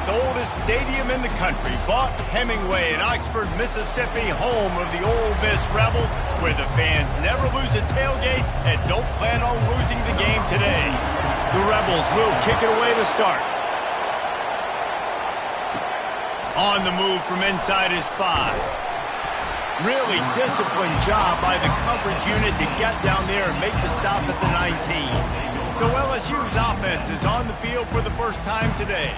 fourth oldest stadium in the country, Vaught Hemingway in Oxford, Mississippi, home of the Ole Miss Rebels, where the fans never lose a tailgate and don't plan on losing the game today. The Rebels will kick it away to start. On the move from inside his 5. Really disciplined job by the coverage unit to get down there and make the stop at the 19. So LSU's offense is on the field for the first time today.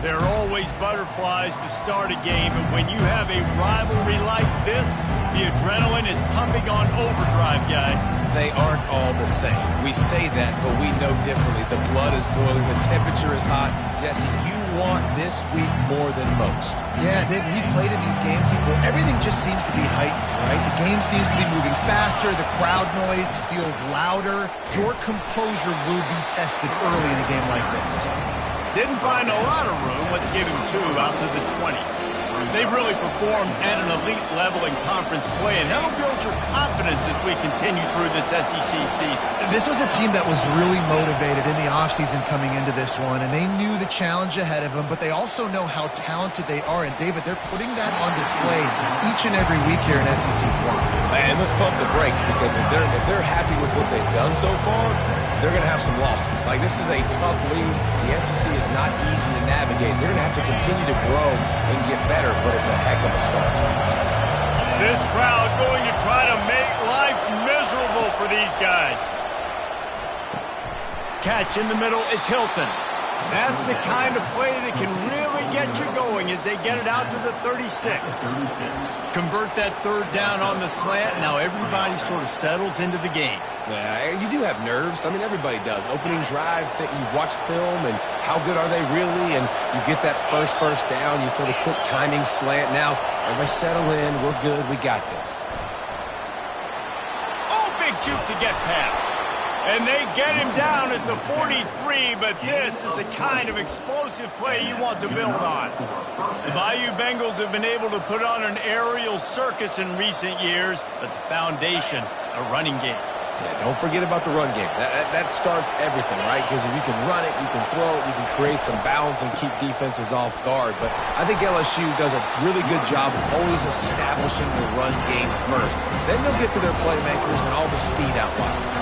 There are always butterflies to start a game, and when you have a rivalry like this, the adrenaline is pumping on overdrive, guys. They aren't all the same. We say that, but we know differently. The blood is boiling, the temperature is hot. Jesse, you want this week more than most. Yeah, Dave, we played in these games before. Everything just seems to be heightened, right? The game seems to be moving faster. The crowd noise feels louder. Your composure will be tested early in a game like this. Didn't find a lot of room. Let's give him 2 out to the 20. They've really performed at an elite level in conference play, and that'll build your confidence as we continue through this SEC season. This was a team that was really motivated in the offseason coming into this one, and they knew the challenge ahead of them, but they also know how talented they are. And, David, they're putting that on display each and every week here in SEC play. And let's pump the brakes, because if they're happy with what they've done so far, they're going to have some losses. Like, this is a tough league. The SEC is not easy to navigate. They're going to have to continue to grow and get better, but it's a heck of a start. This crowd going to try to make life miserable for these guys. Catch in the middle, it's Hilton. That's the kind of play that can really get you going as they get it out to the 36. Convert that 3rd down on the slant. Now everybody sort of settles into the game. Yeah, you do have nerves. I mean, everybody does. Opening drive, that you watched film, and how good are they really? And you get that first down. You throw the quick timing slant. Now, everybody settle in. We're good. We got this. Oh, big juke to get past. And they get him down at the 43, but this is the kind of explosive play you want to build on. The Bayou Bengals have been able to put on an aerial circus in recent years, but the foundation, a running game. Yeah, don't forget about the run game. That starts everything, right? Because if you can run it, you can throw it, you can create some balance and keep defenses off guard. But I think LSU does a really good job of always establishing the run game first. Then they'll get to their playmakers and all the speed out wide.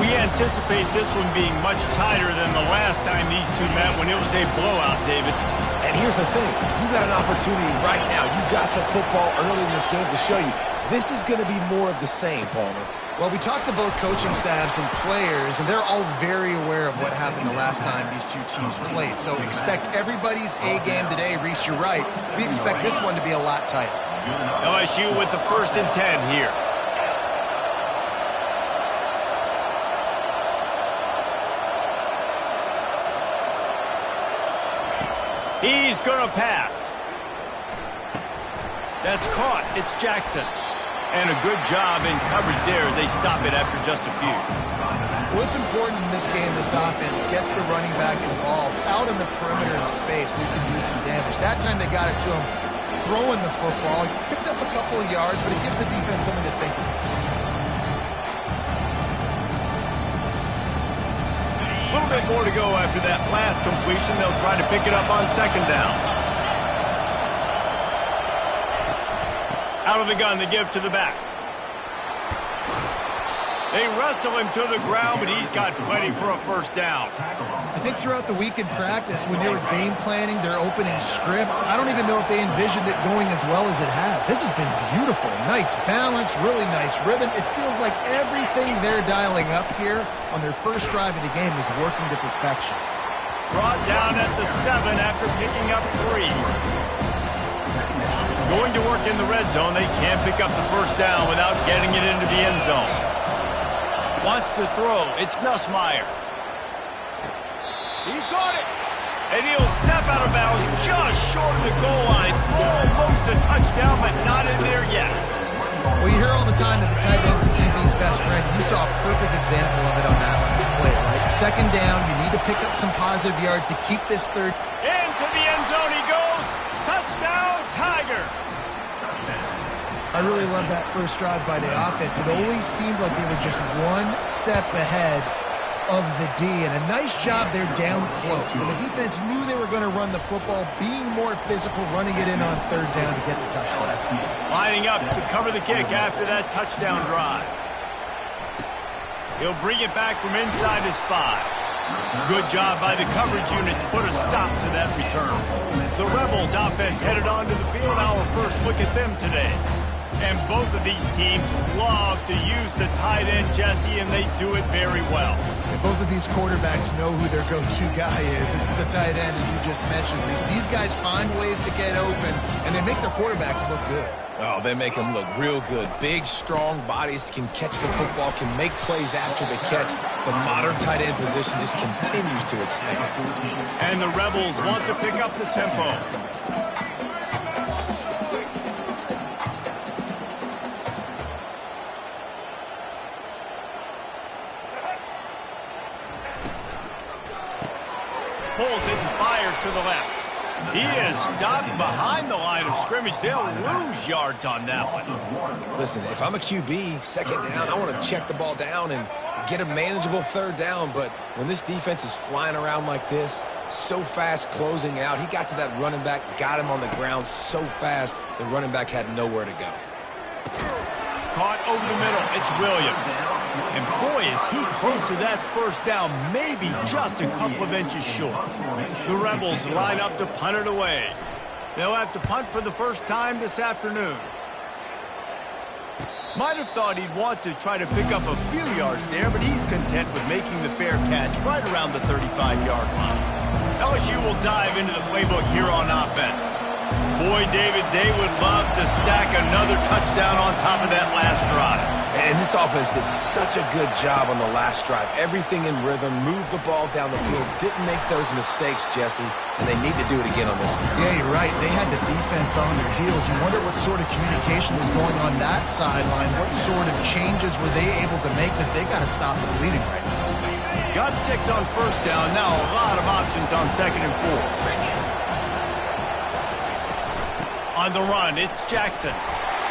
We anticipate this one being much tighter than the last time these two met when it was a blowout, David. And here's the thing. You got an opportunity right now. You got the football early in this game to show you. This is going to be more of the same, Palmer. Well, we talked to both coaching staffs and players, and they're all very aware of what happened the last time these two teams played. So expect everybody's A game today. Reese, you're right. We expect this one to be a lot tighter. LSU with the 1st and 10 here. He's going to pass. That's caught. It's Jackson. And a good job in coverage there as they stop it after just a few. What's important in this game, this offense gets the running back involved out in the perimeter in space where you can do some damage. That time they got it to him throwing the football. He picked up a couple of yards, but it gives the defense something to think about. A little bit more to go after that last completion. They'll try to pick it up on 2nd down. Out of the gun, they give to the back. They wrestle him to the ground, but he's got plenty for a 1st down. I think throughout the week in practice, when they were game planning their opening script, I don't even know if they envisioned it going as well as it has. This has been beautiful. Nice balance, really nice rhythm. It feels like everything they're dialing up here on their first drive of the game is working to perfection. Brought down at the 7 after picking up 3. Going to work in the red zone. They can't pick up the 1st down without getting it into the end zone. Wants to throw. It's Nussmeier. He caught it. And he'll step out of bounds just short of the goal line. Almost a touchdown, but not in there yet. Well, you hear all the time that the tight end's the QB's best friend. You saw a perfect example of it on that last play, right? 2nd down, you need to pick up some positive yards to keep this 3rd. Into the end zone he goes. Touchdown, Tigers. I really love that first drive by the offense. It always seemed like they were just one step ahead of the D, and a nice job there down close. When the defense knew they were going to run the football, being more physical, running it in on third down to get the touchdown. Lining up to cover the kick after that touchdown drive. He'll bring it back from inside his 5. Good job by the coverage unit to put a stop to that return. The Rebels offense headed onto the field. Our first look at them today. And both of these teams love to use the tight end, Jesse, and they do it very well. And both of these quarterbacks know who their go-to guy is. It's the tight end, as you just mentioned, Reese. These guys find ways to get open, and they make their quarterbacks look good. Oh, they make them look real good. Big, strong bodies can catch the football, can make plays after the catch. The modern tight end position just continues to expand. And the Rebels want to pick up the tempo. Pulls it and fires to the left. He is stopped behind the line of scrimmage. They'll lose yards on that one. Listen, if I'm a QB, second down, I want to check the ball down and get a manageable third down. But when this defense is flying around like this, so fast closing out, he got to that running back, got him on the ground so fast, the running back had nowhere to go. Caught over the middle. It's Williams. And boy, is he close to that first down, maybe just a couple of inches short. The Rebels line up to punt it away. They'll have to punt for the first time this afternoon. Might have thought he'd want to try to pick up a few yards there, but he's content with making the fair catch right around the 35-yard line. LSU will dive into the playbook here on offense. Boy, David, they would love to stack another touchdown on top of that last drive. And this offense did such a good job on the last drive. Everything in rhythm, moved the ball down the field, didn't make those mistakes, Jesse, and they need to do it again on this one. Yeah, you're right. They had the defense on their heels. You wonder what sort of communication was going on that sideline. What sort of changes were they able to make, because they got to stop the bleeding right now. Got 6 on first down. Now a lot of options on 2nd and 4. On the run, it's Jackson.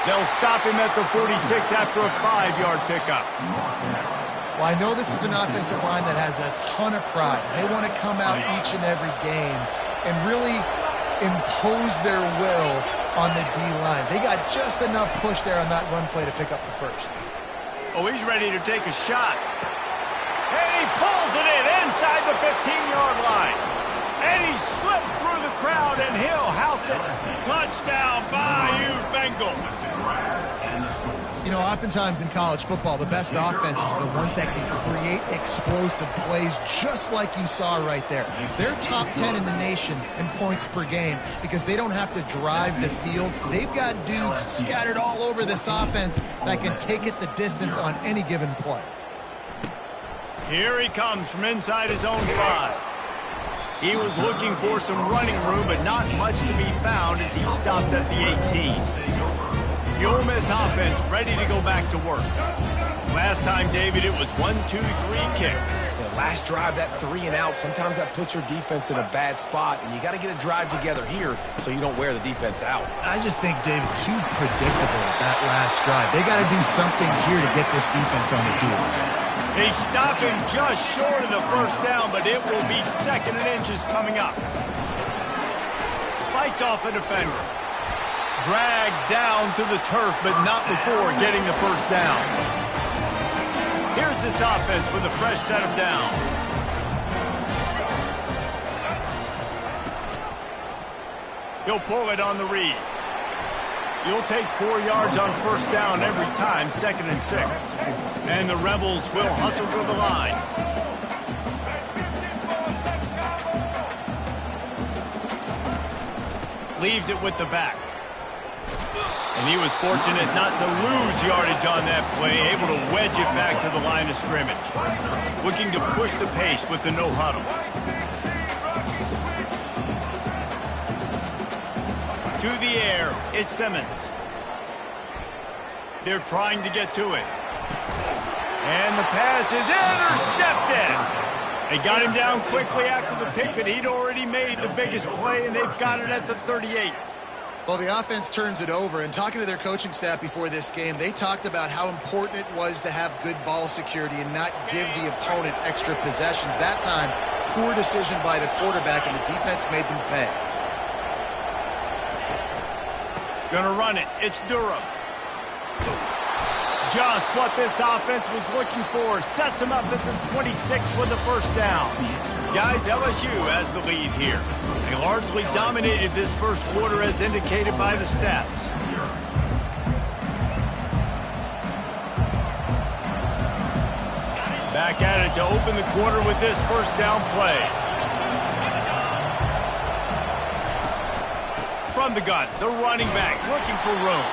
They'll stop him at the 46 after a 5-yard pickup. Well, I know this is an offensive line that has a ton of pride. They want to come out each and every game and really impose their will on the D-line. They got just enough push there on that run play to pick up the first. Oh, he's ready to take a shot. And he pulls it in inside the 15-yard line. And he slipped through the crowd, and he'll house it. Touchdown, Bayou Bengals. You know, oftentimes in college football, the best offenses are the ones that can create explosive plays, just like you saw right there. They're top 10 in the nation in points per game because they don't have to drive the field. They've got dudes scattered all over this offense that can take it the distance on any given play. Here he comes from inside his own 5. He was looking for some running room, but not much to be found as he stopped at the 18. The Ole Miss offense ready to go back to work. Last time, David, it was 1-2-3 kick. The last drive, that 3 and out, sometimes that puts your defense in a bad spot, and you got to get a drive together here so you don't wear the defense out. I just think, David, too predictable that last drive. They got to do something here to get this defense on their heels. They stop him just short of the first down, but it will be 2nd and inches coming up. Fights off a defender. Dragged down to the turf, but not before getting the first down. Here's this offense with a fresh set of downs. He'll pull it on the read. You'll take 4 yards on first down every time, 2nd and 6. And the Rebels will hustle to the line. Leaves it with the back. And he was fortunate not to lose yardage on that play, able to wedge it back to the line of scrimmage. Looking to push the pace with the no huddle. To the air, it's Simmons. They're trying to get to it. And the pass is intercepted. They got him down quickly after the pick, but he'd already made the biggest play, and they've got it at the 38. Well, the offense turns it over, and talking to their coaching staff before this game, they talked about how important it was to have good ball security and not give the opponent extra possessions. That time, poor decision by the quarterback, and the defense made them pay. Gonna run it. It's Durham. Just what this offense was looking for. Sets him up at the 26 with the first down. Guys, LSU has the lead here. They largely dominated this first quarter as indicated by the stats. Back at it to open the quarter with this first down play. From the gun, the running back looking for room.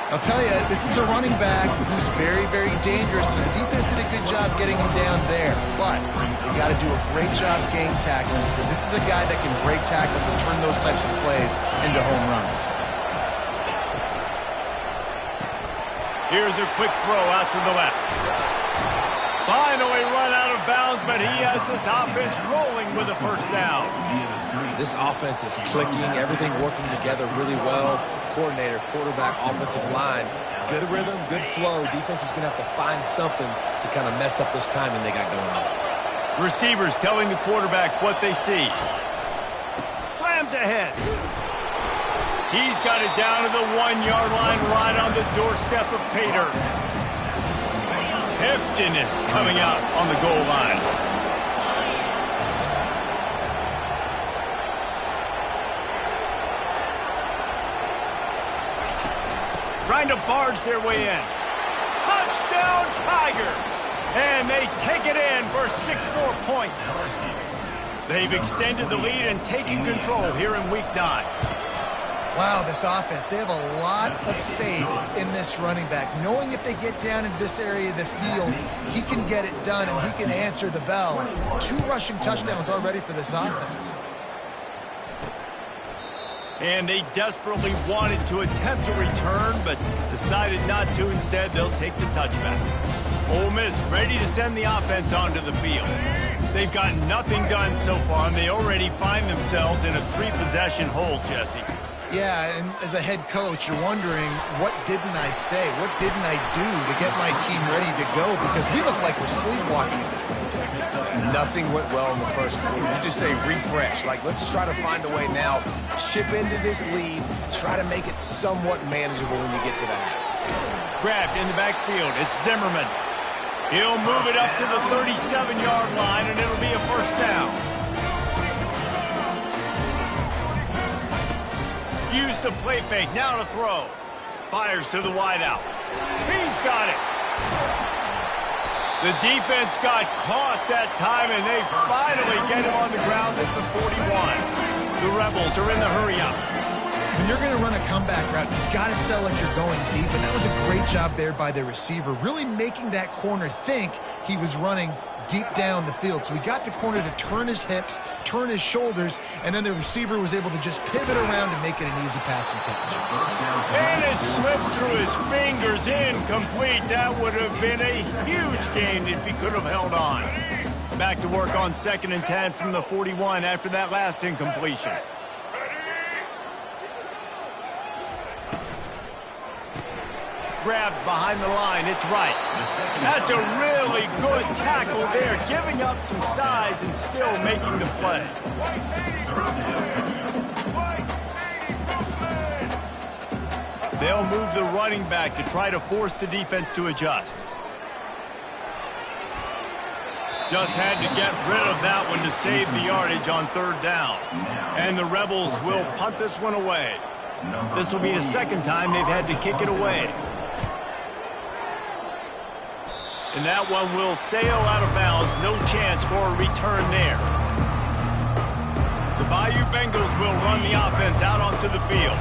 I'll tell you, this is a running back who's very, very dangerous, and the defense did a good job getting him down there. But you got to do a great job game tackling, because this is a guy that can break tackles and turn those types of plays into home runs. Here's a quick throw out to the left. Finally run out of bounds, but he has this offense rolling with a first down. This offense is clicking, everything working together really well. Coordinator, quarterback, offensive line, good rhythm, good flow. Defense is going to have to find something to kind of mess up this timing they got going on. Receivers telling the quarterback what they see. Slams ahead. He's got it down to the 1-yard line right on the doorstep of Pater. Heftiness coming out on the goal line. Trying to barge their way in. Touchdown, Tigers! And they take it in for 6 more points. They've extended the lead and taken control here in Week 9. Wow, this offense, they have a lot of faith in this running back, knowing if they get down in this area of the field, he can get it done and he can answer the bell. 2 rushing touchdowns already for this offense. And they desperately wanted to attempt a return, but decided not to. Instead, they'll take the touchback. Ole Miss ready to send the offense onto the field. They've gotten nothing done so far, and they already find themselves in a 3-possession hole, Jesse. Yeah, and as a head coach, you're wondering, what didn't I say? What didn't I do to get my team ready to go? Because we look like we're sleepwalking at this point. Nothing went well in the first quarter. You just say refresh. Like, let's try to find a way now, chip into this lead, try to make it somewhat manageable when you get to the half. Grabbed in the backfield. It's Zimmerman. He'll move it up to the 37-yard line, and it'll be a first down. Use the play fake. Now to throw. Fires to the wideout. He's got it. The defense got caught that time, and they finally get him on the ground at the 41. The Rebels are in the hurry-up. When you're going to run a comeback route, you've got to sell like you're going deep, and that was a great job there by the receiver, really making that corner think he was running deep down the field. So we got the corner to turn his hips, turn his shoulders, and then the receiver was able to just pivot around and make it an easy pass and catch. And it slips through his fingers, incomplete. That would have been a huge gain if he could have held on. Back to work on 2nd and 10 from the 41 after that last incompletion. Grabbed behind the line, it's right. That's a really good tackle there, giving up some size and still making the play. They'll move the running back to try to force the defense to adjust. Just had to get rid of that one to save the yardage on 3rd down. And the Rebels will punt this one away. This will be the 2nd time they've had to kick it away. And that one will sail out of bounds. No chance for a return there. The Bayou Bengals will run the offense out onto the field.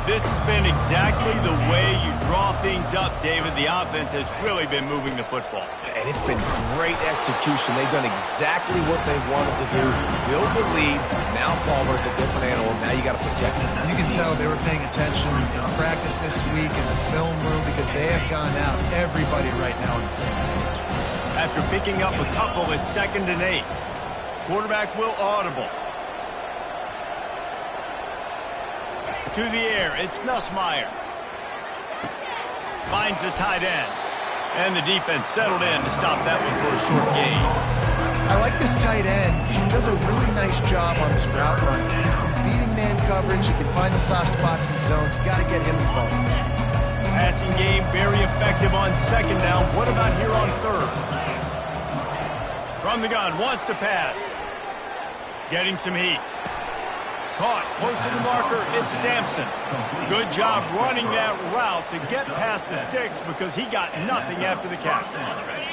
This has been exactly the way you draw things up, David. The offense has really been moving the football. And it's been great execution. They've done exactly what they've wanted to do. Build the lead. Now Palmer's a different animal. Now you got to protect him. You can tell they were paying attention in practice this week in the film room because they have gone out, everybody right now on the same page. After picking up a couple, it's 2nd and 8. Quarterback will audible. To the air, it's Nussmeier. Finds the tight end. And the defense settled in to stop that one for a short gain. I like this tight end. He does a really nice job on his route run. He's been beating man coverage. He can find the soft spots in zones. You got to get him involved. Passing game very effective on second down. What about here on third? From the gun, wants to pass. Getting some heat. Caught, close to the marker, it's Sampson. Good job running that route to get past the sticks because he got nothing after the catch.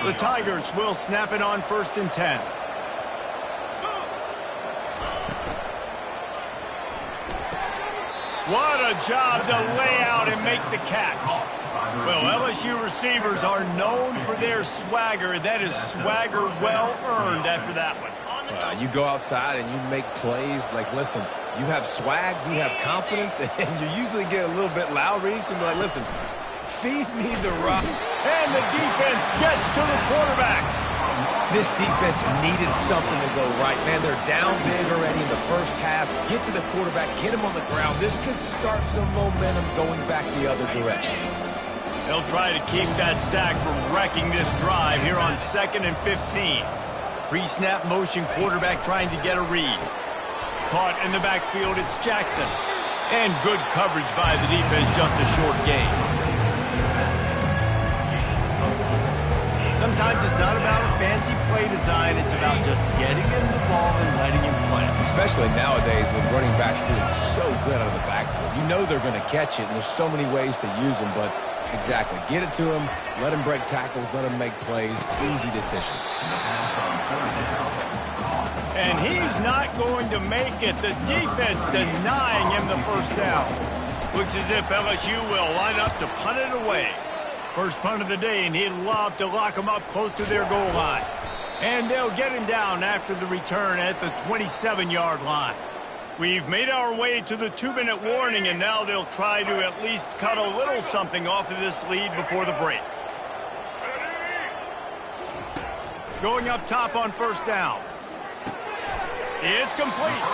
The Tigers will snap it on 1st and 10. What a job to lay out and make the catch. Well, LSU receivers are known for their swagger. That is swagger well earned after that one. You go outside and you make plays. Like, listen, you have swag, you have confidence, and you usually get a little bit loud, Reese, and be like, listen, feed me the rock. And the defense gets to the quarterback. This defense needed something to go right. Man, they're down big already in the first half. Get to the quarterback, get him on the ground. This could start some momentum going back the other direction. They'll try to keep that sack from wrecking this drive here on 2nd and 15. Pre-snap motion quarterback trying to get a read. Caught in the backfield, it's Jackson. And good coverage by the defense, just a short gain. Sometimes it's not about a fancy play design, it's about just getting him the ball and letting him play. Especially nowadays with running backs being so good out of the backfield. You know they're going to catch it, and there's so many ways to use them, but exactly. Get it to him, let him break tackles, let him make plays. Easy decision. And he's not going to make it. The defense denying him the first down. Looks as if LSU will line up to punt it away. First punt of the day, and he'd love to lock him up close to their goal line. And they'll get him down after the return at the 27-yard line. We've made our way to the 2-minute warning, and now they'll try to at least cut a little something off of this lead before the break. Going up top on 1st down. It's complete.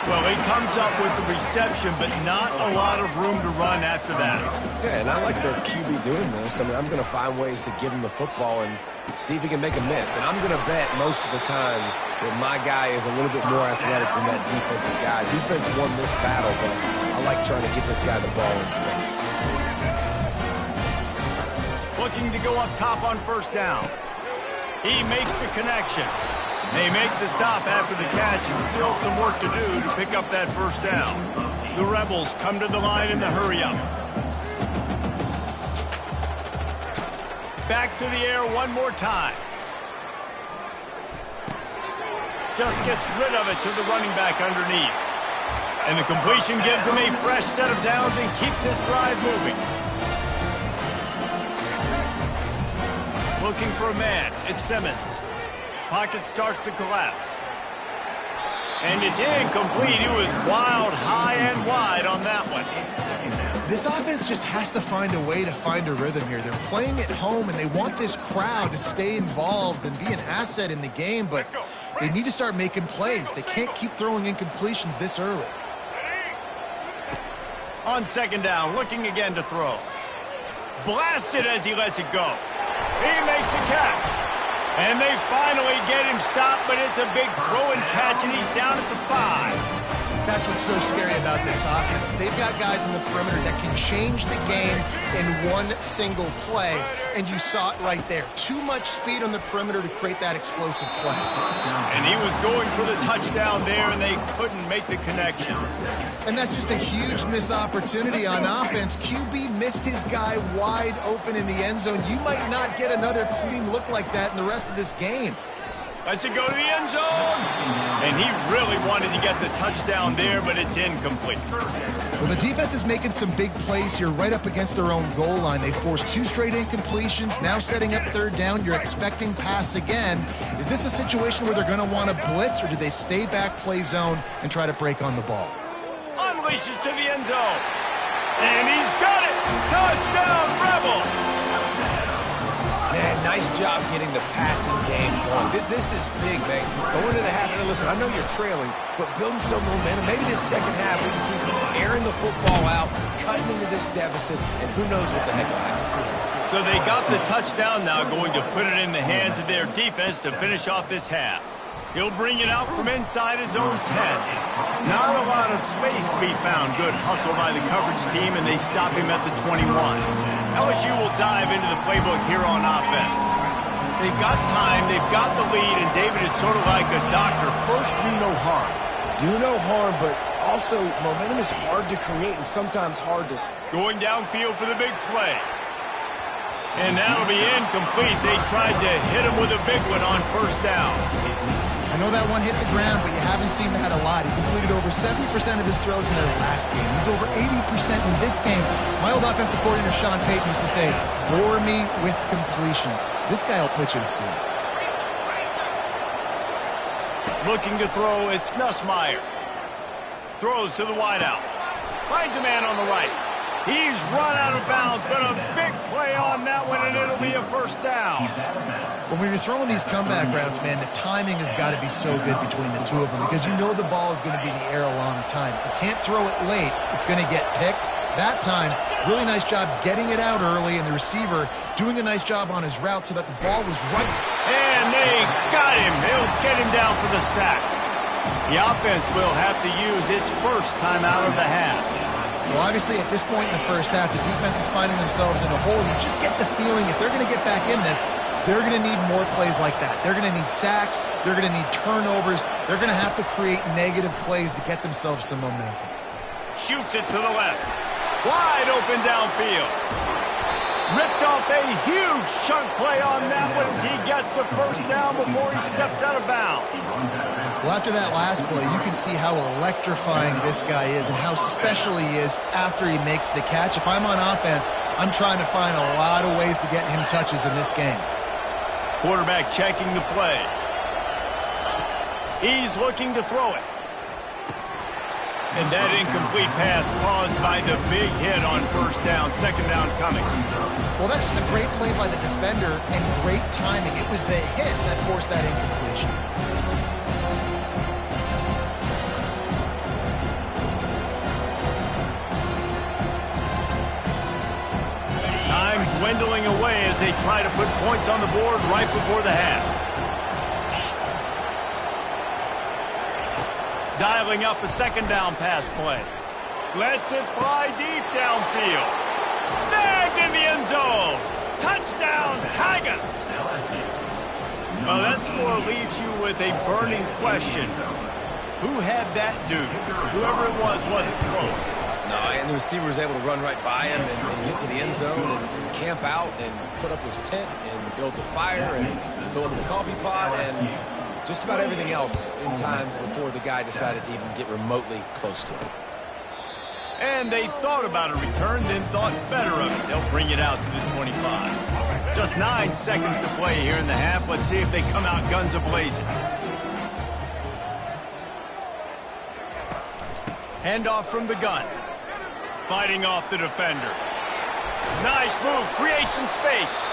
Well, he comes up with the reception, but not a lot of room to run after that. Yeah, and I like the QB doing this. I mean, I'm going to find ways to give him the football and see if he can make a miss. And I'm going to bet most of the time that my guy is a little bit more athletic than that defensive guy. Defense won this battle, but I like trying to get this guy the ball in space. Looking to go up top on 1st down. He makes the connection. They make the stop after the catch, and still some work to do to pick up that 1st down. The Rebels come to the line in the hurry-up. Back to the air one more time. Just gets rid of it to the running back underneath. And the completion gives him a fresh set of downs and keeps this drive moving. Looking for a man. It's Simmons. Pocket starts to collapse. And it's incomplete. He was wild, high and wide on that one. This offense just has to find a way to find a rhythm here. They're playing at home, and they want this crowd to stay involved and be an asset in the game, but they need to start making plays. They can't keep throwing incompletions this early. On 2nd down, looking again to throw. Blasted as he lets it go. He makes the catch. And they finally get him stopped, but it's a big throw and catch, and he's down at the 5. That's what's so scary about this offense. They've got guys in the perimeter that can change the game in one single play, and you saw it right there. Too much speed on the perimeter to create that explosive play. And he was going for the touchdown there, and they couldn't make the connection. And that's just a huge missed opportunity on offense. QB missed his guy wide open in the end zone. You might not get another clean look like that in the rest of this game. Lets it go to the end zone. And he really wanted to get the touchdown there, but it's incomplete. Well, the defense is making some big plays here right up against their own goal line. They forced 2 straight incompletions, now setting up 3rd down. You're expecting pass again. Is this a situation where they're going to want to blitz, or do they stay back, play zone, and try to break on the ball? Unleashes to the end zone. And he's got it. Touchdown, Rebels. Man, nice job getting the passing game going. This is big, man. Going into the half, and listen, I know you're trailing, but building some momentum. Maybe this second half we can keep airing the football out, cutting into this deficit, and who knows what the heck will happen. So they got the touchdown now, going to put it in the hands of their defense to finish off this half. He'll bring it out from inside his own 10. Not a lot of space to be found. Good hustle by the coverage team, and they stop him at the 21. LSU will dive into the playbook here on offense. They've got time, they've got the lead, and David is sort of like a doctor. First, do no harm. Do no harm, but also momentum is hard to create and sometimes hard to... Going downfield for the big play. And that'll be incomplete. They tried to hit him with a big one on first down. I know that one hit the ground, but you haven't seen that a lot. He completed over 70% of his throws in their last game. He's over 80% in this game. My old offensive coordinator, Sean Payton, used to say, bore me with completions. This guy will put you to sleep. Looking to throw, it's Nussmeier. Throws to the wideout. Finds a man on the right. He's run out of bounds, but a big play on that one, and it'll be a first down. When you're throwing these comeback routes, man, the timing has got to be so good between the two of them because you know the ball is going to be in the air a long time. You can't throw it late. It's going to get picked. That time, really nice job getting it out early, and the receiver doing a nice job on his route so that the ball was right. And they got him. They'll get him down for the sack. The offense will have to use its first timeout of the half. Well, obviously, at this point in the first half, the defense is finding themselves in a hole. You just get the feeling if they're going to get back in this, they're going to need more plays like that. They're going to need sacks. They're going to need turnovers. They're going to have to create negative plays to get themselves some momentum. Shoots it to the left. Wide open downfield. Ripped off a huge chunk play on that one as he gets the first down before he steps out of bounds. Well, after that last play, you can see how electrifying this guy is and how special he is after he makes the catch. If I'm on offense, I'm trying to find a lot of ways to get him touches in this game. Quarterback checking the play. He's looking to throw it. And that incomplete pass caused by the big hit on first down. Second down coming. Well, that's just a great play by the defender and great timing. It was the hit that forced that incompletion. Time dwindling away as they try to put points on the board right before the half. Dialing up a second down pass play. Lets it fly deep downfield. Snagged in the end zone. Touchdown, Tigers. Well, that score leaves you with a burning question. Who had that dude? Whoever it was wasn't close. No, and the receiver was able to run right by him and get to the end zone and camp out and put up his tent and build the fire and fill up the coffee pot and just about everything else in time before the guy decided to even get remotely close to him. And they thought about a return, then thought better of it. They'll bring it out to the 25. Just 9 seconds to play here in the half. Let's see if they come out guns a-blazing. Handoff from the gun. Fighting off the defender. Nice move, creates some space.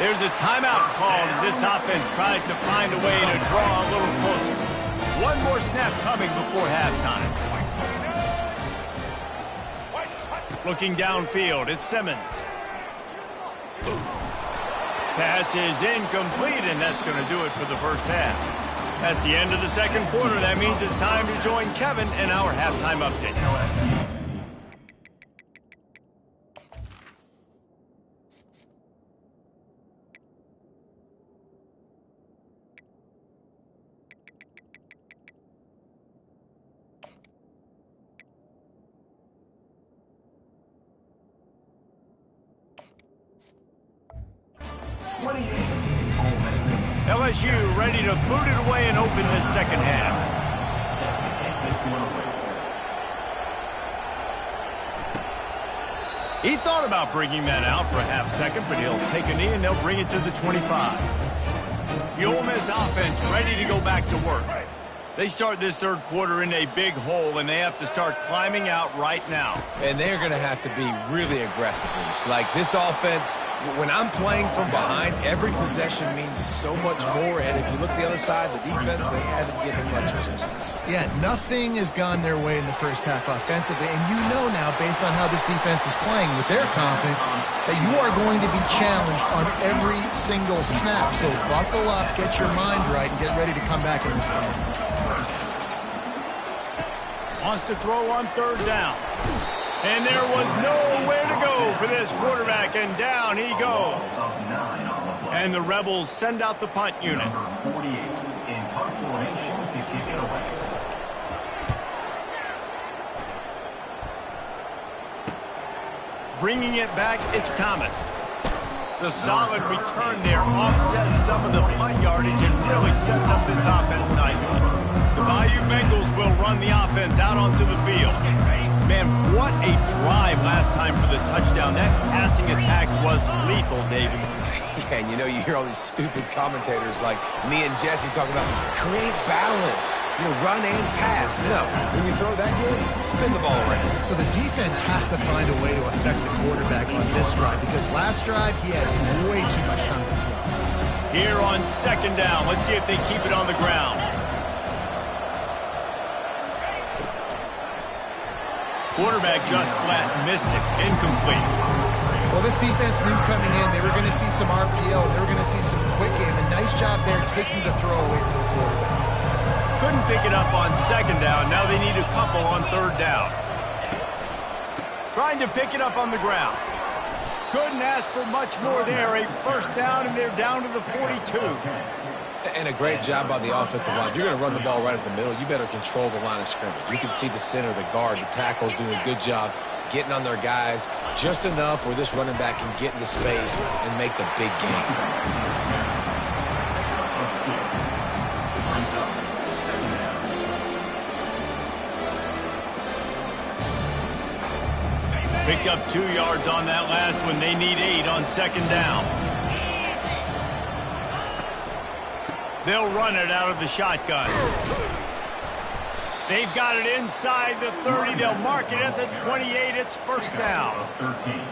There's a timeout called as this offense tries to find a way to draw a little closer. One more snap coming before halftime. Looking downfield, it's Simmons. Pass is incomplete, and that's going to do it for the first half. That's the end of the second quarter. That means it's time to join Kevin in our halftime update. LSU ready to boot it away and open this second half. He thought about bringing that out for a half second, but he'll take a knee and they'll bring it to the 25. The Ole Miss offense ready to go back to work. They start this third quarter in a big hole, and they have to start climbing out right now. And they're going to have to be really aggressive. Like, this offense When I'm playing from behind, every possession means so much more. And if you look the other side, the defense, they haven't given much resistance. Yeah, nothing has gone their way in the first half offensively. And you know now, based on how this defense is playing with their confidence, that you are going to be challenged on every single snap. So buckle up, get your mind right, and get ready to come back in this game. Wants to throw on third down. And there was nowhere to go for this quarterback, and down he goes. And the Rebels send out the punt unit. Bringing it back, it's Thomas. The solid return there offsets some of the punt yardage and really sets up this offense nicely. The Bayou Bengals will run the offense out onto the field. Man, what a drive last time for the touchdown. That passing attack was lethal, David. Yeah, and you know, you hear all these stupid commentators like me and Jesse talking about create balance, run and pass. No, when you throw that good, spin the ball around. So the defense has to find a way to affect the quarterback on this drive because last drive he had way too much time to throw. Here on second down, let's see if they keep it on the ground. Quarterback just flat missed it. Incomplete. Well, this defense knew coming in they were going to see some RPO and they were going to see some quick game. A nice job there taking the throw away from the quarterback. Couldn't pick it up on second down. Now they need a couple on third down. Trying to pick it up on the ground. Couldn't ask for much more there. A first down, and they're down to the 42. And a great job by the offensive line. If you're going to run the ball right at the middle, you better control the line of scrimmage. You can see the center, the guard, the tackles doing a good job getting on their guys just enough where this running back can get into space and make the big game. Picked up 2 yards on that last one. They need 8 on second down. They'll run it out of the shotgun. They've got it inside the 30. They'll mark it at the 28. It's first down.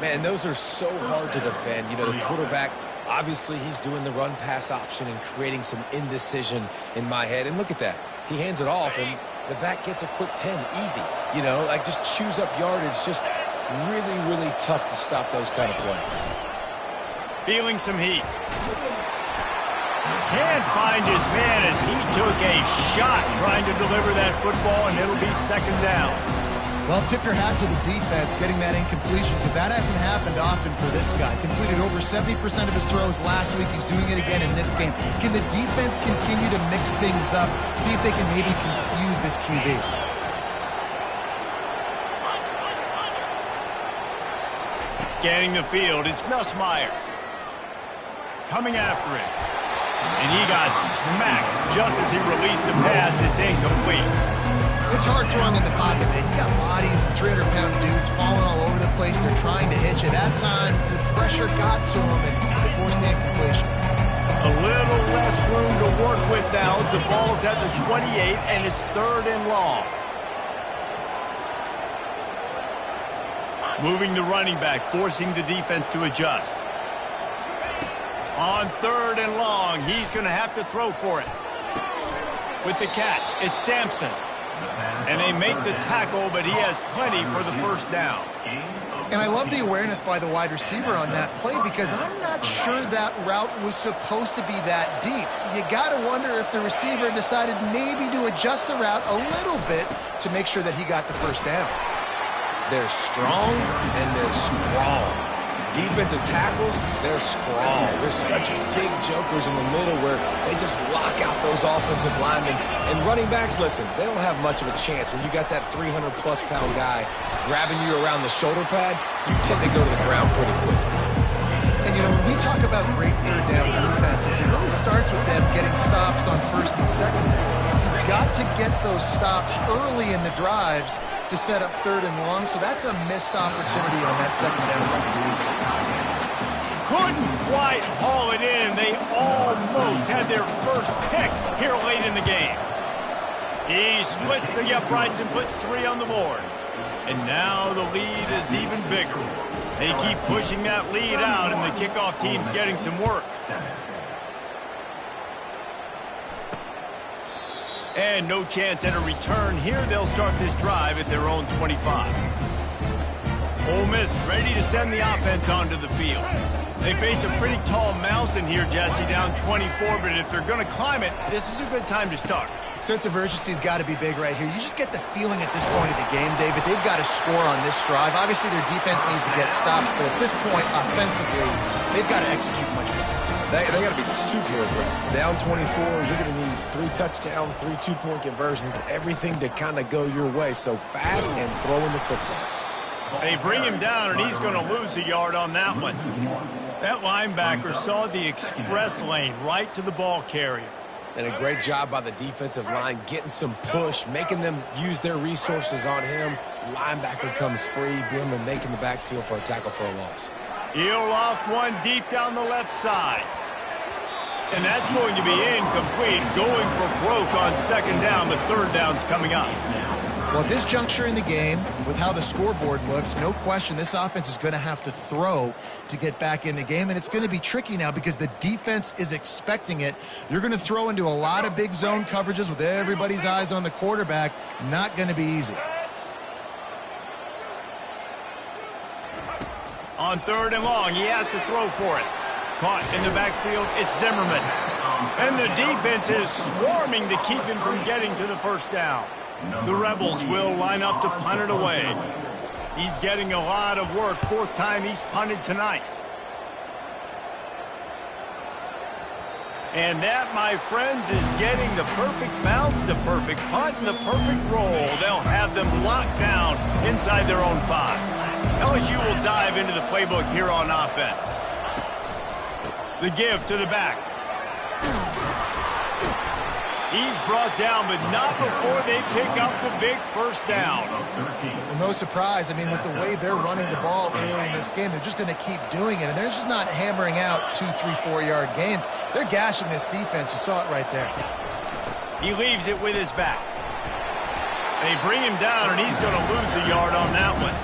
Man, those are so hard to defend. The quarterback, obviously he's doing the run-pass option and creating some indecision in my head. And look at that. He hands it off, and the back gets a quick 10. Easy. Just chews up yardage. Just really, really tough to stop those kind of plays. Feeling some heat. Can't find his man as he took a shot trying to deliver that football, and it'll be second down. Well, tip your hat to the defense getting that incompletion because that hasn't happened often for this guy. Completed over 70% of his throws last week. He's doing it again in this game. Can the defense continue to mix things up, see if they can maybe confuse this QB? Scanning the field, it's Nussmeier. Coming after it. And he got smacked just as he released the pass. It's incomplete. It's hard throwing in the pocket, man. You got bodies and 300-pound dudes falling all over the place. They're trying to hit you. That time, the pressure got to him and they forced the incompletion. A little less room to work with now. The ball's at the 28, and it's third and long. Moving the running back, forcing the defense to adjust. On third and long, he's going to have to throw for it. With the catch, it's Sampson. And they make the tackle, but he has plenty for the first down. And I love the awareness by the wide receiver on that play because I'm not sure that route was supposed to be that deep. You got to wonder if the receiver decided maybe to adjust the route a little bit to make sure that he got the first down. They're strong and they're strong. Defensive tackles, they're scrawl. There's such big jokers in the middle where they just lock out those offensive linemen. And running backs, listen, they don't have much of a chance. When you got that 300-plus pound guy grabbing you around the shoulder pad, you tend to go to the ground pretty quickly. And, when we talk about great third down defenses, it really starts with them getting stops on first and second down. You've got to get those stops early in the drives to set up third and long, so that's a missed opportunity on that second down by this defense. Couldn't quite haul it in. They almost had their first pick here late in the game. He splits the uprights and puts 3 on the board. And now the lead is even bigger. They keep pushing that lead out, and the kickoff team's getting some work. And no chance at a return here. They'll start this drive at their own 25. Ole Miss ready to send the offense onto the field. They face a pretty tall mountain here, Jesse, down 24, but if they're going to climb it, this is a good time to start. Sense of urgency's got to be big right here. You just get the feeling at this point of the game, David, they've got to score on this drive. Obviously, their defense needs to get stops, but at this point, offensively, they've got to execute much better. They got to be super aggressive. Down 24, you're going to need 3 touchdowns, 3 two-point conversions, everything to kind of go your way. So fast and throwing the football. They bring him down, and he's going to lose a yard on that one. That linebacker saw the express lane right to the ball carrier. And a great job by the defensive line getting some push, making them use their resources on him. Linebacker comes free, Billman making the backfield for a tackle for a loss. He'll loft one deep down the left side. And that's going to be incomplete, going for broke on second down, but third down's coming up. Well, at this juncture in the game, with how the scoreboard looks, no question this offense is going to have to throw to get back in the game, and it's going to be tricky now because the defense is expecting it. You're going to throw into a lot of big zone coverages with everybody's eyes on the quarterback. Not going to be easy. On third and long, he has to throw for it. Caught in the backfield, it's Zimmerman. And the defense is swarming to keep him from getting to the first down. The Rebels will line up to punt it away. He's getting a lot of work. 4th time he's punted tonight. And that, my friends, is getting the perfect bounce, the perfect punt, and the perfect roll. They'll have them locked down inside their own 5. LSU will dive into the playbook here on offense. The give to the back. He's brought down, but not before they pick up the big first down. Well, no surprise. I mean, with the way they're running the ball early in this game, they're just going to keep doing it. And they're just not hammering out 2, 3, 4-yard gains. They're gashing this defense. You saw it right there. He leaves it with his back. They bring him down, and he's going to lose a yard on that one.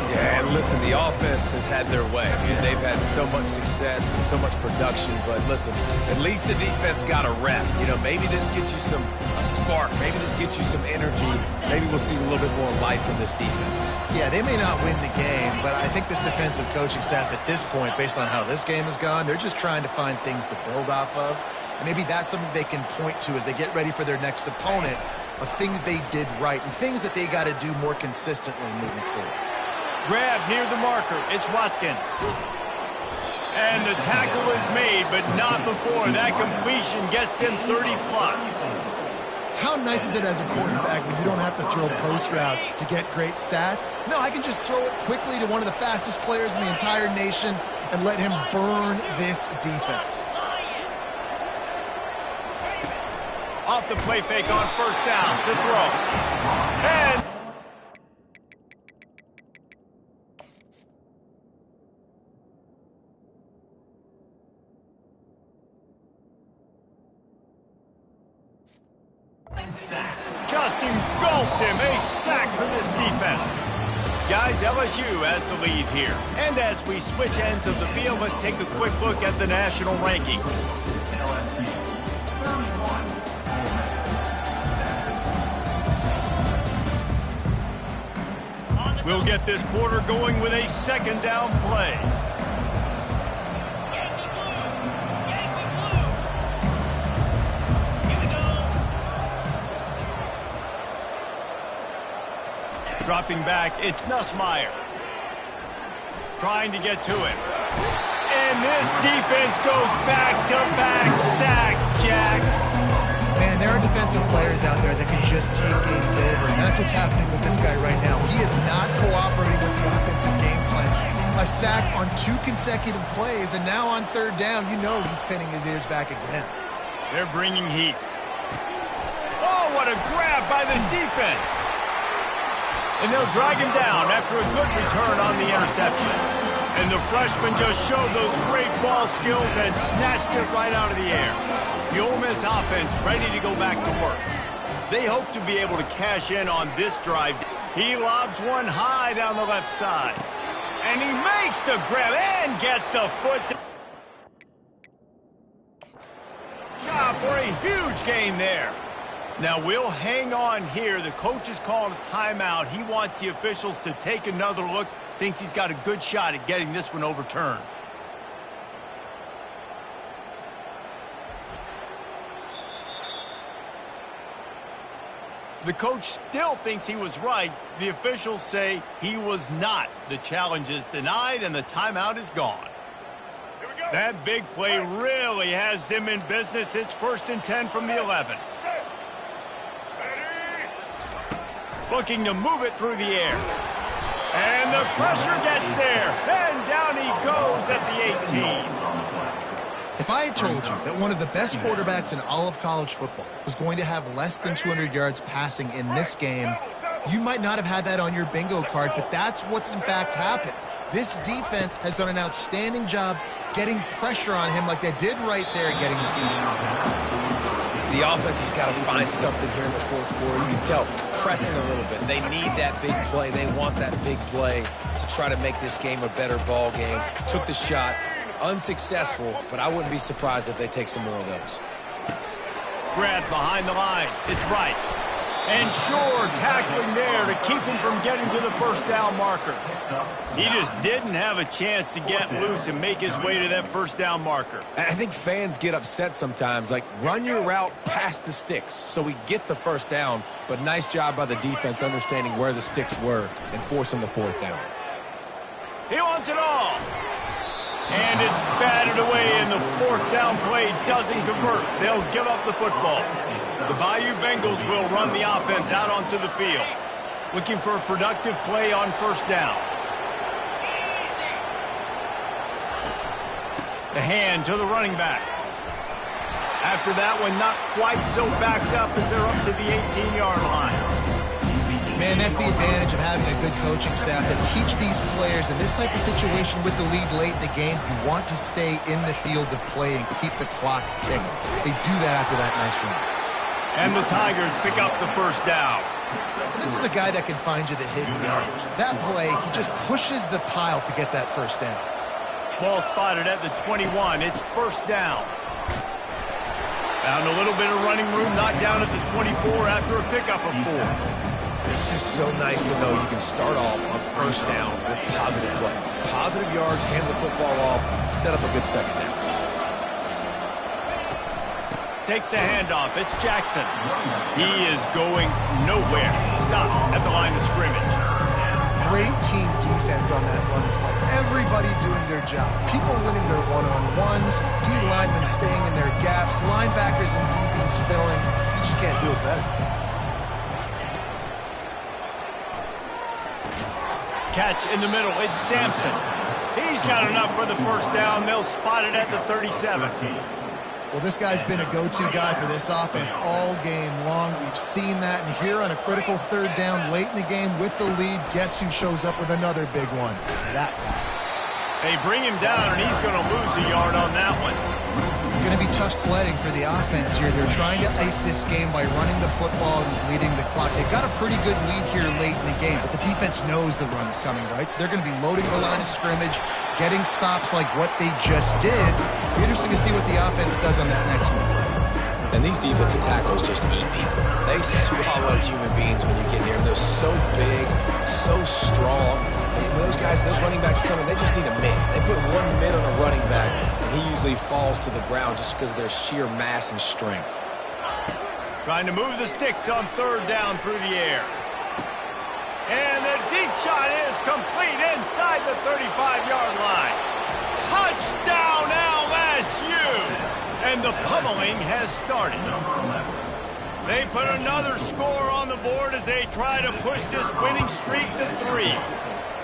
Yeah, and listen, the offense has had their way. And they've had so much success and so much production. But listen, at least the defense got a rep. You know, maybe this gets you a spark. Maybe this gets you some energy. Maybe we'll see a little bit more life from this defense. Yeah, they may not win the game, but I think this defensive coaching staff at this point, based on how this game has gone, they're just trying to find things to build off of. And maybe that's something they can point to as they get ready for their next opponent, of things they did right and things that they got to do more consistently moving forward. Grab near the marker. It's Watkins. And the tackle is made, but not before that completion gets them 30-plus. How nice is it as a quarterback when you don't have to throw post routes to get great stats? No, I can just throw it quickly to one of the fastest players in the entire nation and let him burn this defense. Off the play fake on first down to throw. And just engulfed him. A sack for this defense. Guys, LSU has the lead here. And as we switch ends of the field, let's take a quick look at the national rankings. We'll get this quarter going with a second down play. Dropping back, it's Nussmeier. Trying to get to him. And this defense goes back-to-back sack, Jack. Man, there are defensive players out there that can just take games over, and that's what's happening with this guy right now. He is not cooperating with the offensive game plan. A sack on 2 consecutive plays, and now on third down, you know he's pinning his ears back again. They're bringing heat. Oh, what a grab by the defense. And they'll drag him down after a good return on the interception. And the freshman just showed those great ball skills and snatched it right out of the air. The Ole Miss offense ready to go back to work. They hope to be able to cash in on this drive. He lobs one high down the left side. And he makes the grab and gets the foot. Job for a huge gain there. Now we'll hang on here. The coach is calling a timeout. He wants the officials to take another look. Thinks he's got a good shot at getting this one overturned. The coach still thinks he was right. The officials say he was not. The challenge is denied and the timeout is gone. That big play really has them in business. It's 1st and 10 from the 11. Looking to move it through the air. And the pressure gets there. And down he goes at the 18. If I had told you that one of the best quarterbacks in all of college football was going to have less than 200 yards passing in this game, you might not have had that on your bingo card, but that's what's in fact happened. This defense has done an outstanding job getting pressure on him like they did right there, getting the sack. The offense has got to find something here in the fourth quarter. You can tell, pressing a little bit. They need that big play. They want that big play to try to make this game a better ball game. Took the shot. Unsuccessful, but I wouldn't be surprised if they take some more of those. Grab behind the line. It's right. And sure, tackling there to keep him from getting to the first down marker. He just didn't have a chance to get loose and make his way to that first down marker. I think fans get upset sometimes, like run your route past the sticks so we get the first down, but nice job by the defense understanding where the sticks were and forcing the fourth down. He wants it all. And it's batted away, and the fourth down play doesn't convert. They'll give up the football. The Bayou Bengals will run the offense out onto the field. Looking for a productive play on first down. The hand to the running back. After that one, not quite so backed up as they're up to the 18-yard line. Man, that's the advantage of having a good coaching staff that teach these players in this type of situation with the lead late in the game. You want to stay in the field of play and keep the clock ticking. They do that after that nice run. And the Tigers pick up the first down. And this is a guy that can find you the hidden yardage. That play, he just pushes the pile to get that first down. Ball spotted at the 21. It's first down. Found a little bit of running room, knocked down at the 24 after a pickup of 4. It's just so nice to know you can start off on first down with positive plays. Positive yards, hand the football off, set up a good second down. Takes the handoff. It's Jackson. He is going nowhere. Stop at the line of scrimmage. Great team defense on that run play. Everybody doing their job. People winning their one-on-ones, D linemen staying in their gaps, linebackers and DBs filling. You just can't do it better. Catch in the middle. It's Sampson. He's got enough for the first down. They'll spot it at the 37. Well, this guy's been a go-to guy for this offense all game long. We've seen that, and here on a critical third down late in the game with the lead, guess who shows up with another big one? That guy. They bring him down, and he's going to lose a yard on that one. It's going to be tough sledding for the offense here. They're trying to ice this game by running the football and bleeding the clock. They've got a pretty good lead here late in the game, but the defense knows the run's coming, right? So they're going to be loading the line of scrimmage, getting stops like what they just did. Be interesting to see what the offense does on this next one. And these defensive tackles just eat people. They swallow human beings when you get near them. They're so big, so strong. When those guys, those running backs come in, they just need a mid. They put one mid on a running back, and he usually falls to the ground just because of their sheer mass and strength. Trying to move the sticks on third down through the air. And the deep shot is complete inside the 35-yard line. Touchdown LSU! And the pummeling has started. They put another score on the board as they try to push this winning streak to 3.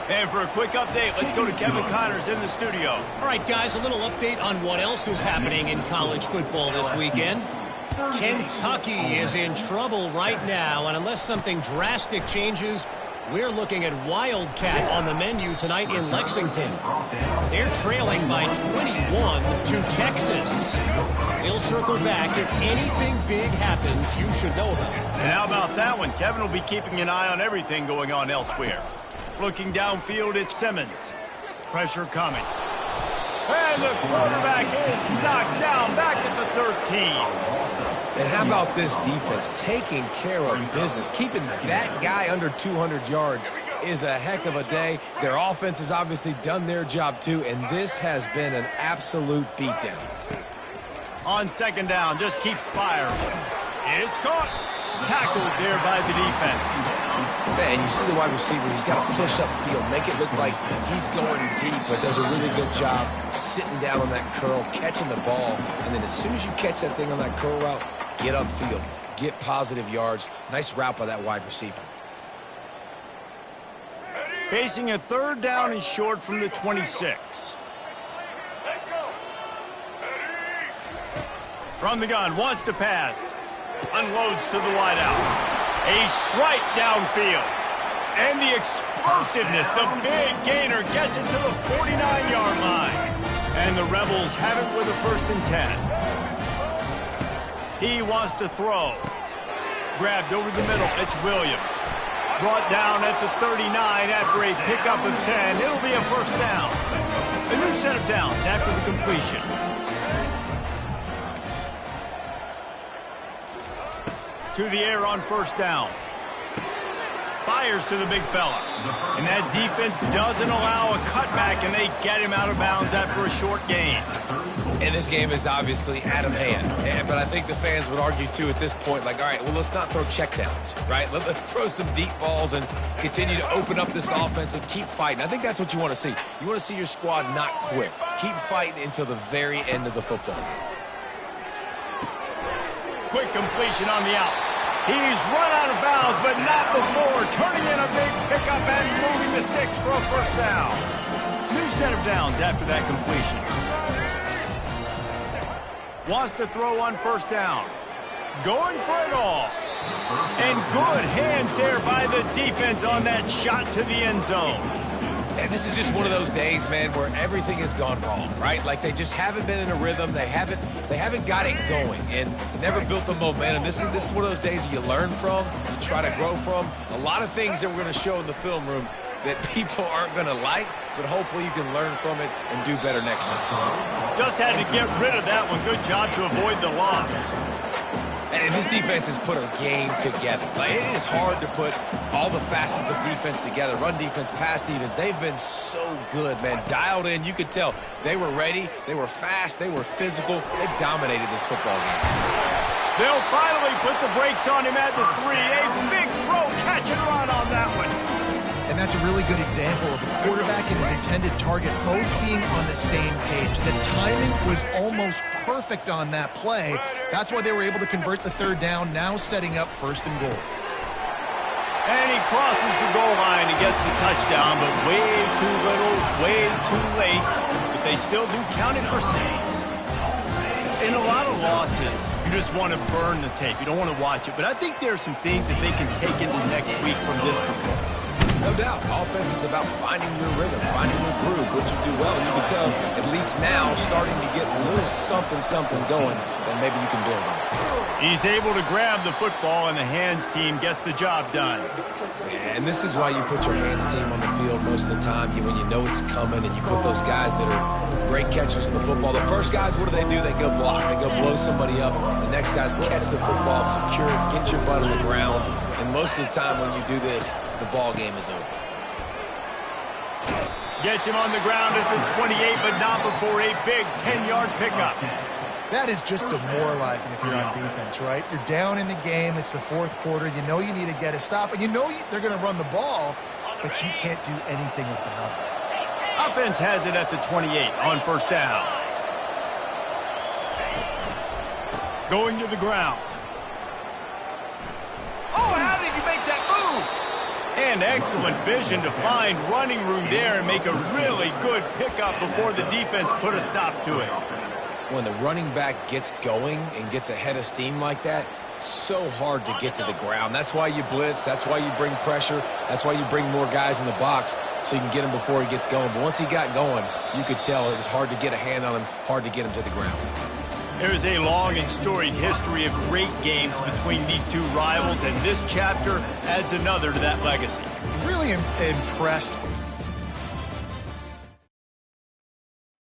And for a quick update, let's go to Kevin Connors in the studio. All right, guys, a little update on what else is happening in college football this weekend. Kentucky is in trouble right now, and unless something drastic changes, we're looking at Wildcat on the menu tonight in Lexington. They're trailing by 21 to Texas. We'll circle back. If anything big happens, you should know about it. And how about that one? Kevin will be keeping an eye on everything going on elsewhere. Looking downfield, it's Simmons. Pressure coming. And the quarterback is knocked down back at the 13. And how about this defense taking care of business? Keeping that guy under 200 yards is a heck of a day. Their offense has obviously done their job too, and this has been an absolute beatdown. On second down, just keeps firing. It's caught. Tackled there by the defense. Man, you see the wide receiver, he's got to push upfield, make it look like he's going deep, but does a really good job sitting down on that curl, catching the ball, and then as soon as you catch that thing on that curl route, get upfield, get positive yards. Nice route by that wide receiver. Facing a third down and short from the 26. From the gun, wants to pass. Unloads to the wideout. A strike downfield. And the explosiveness, the big gainer gets it to the 49-yard line. And the Rebels have it with a 1st and 10. He wants to throw. Grabbed over the middle, it's Williams. Brought down at the 39 after a pickup of 10. It'll be a 1st down. A new set of downs after the completion. To the air on 1st down. Fires to the big fella. And that defense doesn't allow a cutback, and they get him out of bounds after a short gain. And this game is obviously out of hand. But I think the fans would argue, too, at this point, like, all right, well, let's not throw checkdowns, right? Let's throw some deep balls and continue to open up this offense and keep fighting. I think that's what you want to see. You want to see your squad not quit. Keep fighting until the very end of the football game. Quick completion on the out. He's run out of bounds, but not before turning in a big pickup and moving the sticks for a 1st down. New set of downs after that completion. Wants to throw on 1st down. Going for it all. And good hands there by the defense on that shot to the end zone. And this is just one of those days, man, where everything has gone wrong, right? Like they just haven't been in a rhythm. They haven't got it going and never built the momentum. This is one of those days you learn from, you try to grow from. A lot of things that we're going to show in the film room that people aren't going to like, but hopefully you can learn from it and do better next time. Just had to get rid of that one. Good job to avoid the loss. And this defense has put a game together. Like, it is hard to put all the facets of defense together. Run defense, pass defense. They've been so good, man. Dialed in. You could tell they were ready. They were fast. They were physical. They dominated this football game. They'll finally put the brakes on him at the 3. A big throw, catch and run on that one. And that's a really good example of a quarterback and his intended target both being on the same page. The timing was almost perfect on that play. That's why they were able to convert the 3rd down, now setting up 1st and goal. And he crosses the goal line and gets the touchdown, but way too little, way too late. But they still do count it for 6. In a lot of losses, you just want to burn the tape. You don't want to watch it. But I think there are some things that they can take into next week from this performance. No doubt. Offense is about finding your rhythm, finding your groove, what you do well. And you can tell, at least now, starting to get a little something going that maybe you can build on. He's able to grab the football, and the hands team gets the job done. And this is why you put your hands team on the field most of the time. When you know it's coming, and you put those guys that are great catchers of the football. The first guys, what do? They go block. They go blow somebody up. The next guys catch the football, secure it, get your butt on the ground. And most of the time when you do this, the ball game is over. Gets him on the ground at the 28, but not before a big 10-yard pickup. That is just demoralizing if you're on defense, right? You're down in the game. It's the 4th quarter. You know you need to get a stop, and you know they're going to run the ball, but you can't do anything about it. Offense has it at the 28 on 1st down. Going to the ground. Oh, how did you make that move? And excellent vision to find running room there and make a really good pickup before the defense put a stop to it. When the running back gets going and gets ahead of steam like that, so hard to get to the ground. That's why you blitz. That's why you bring pressure. That's why you bring more guys in the box so you can get him before he gets going. But once he got going, you could tell it was hard to get a hand on him, hard to get him to the ground. There's a long and storied history of great games between these two rivals, and this chapter adds another to that legacy. Really impressed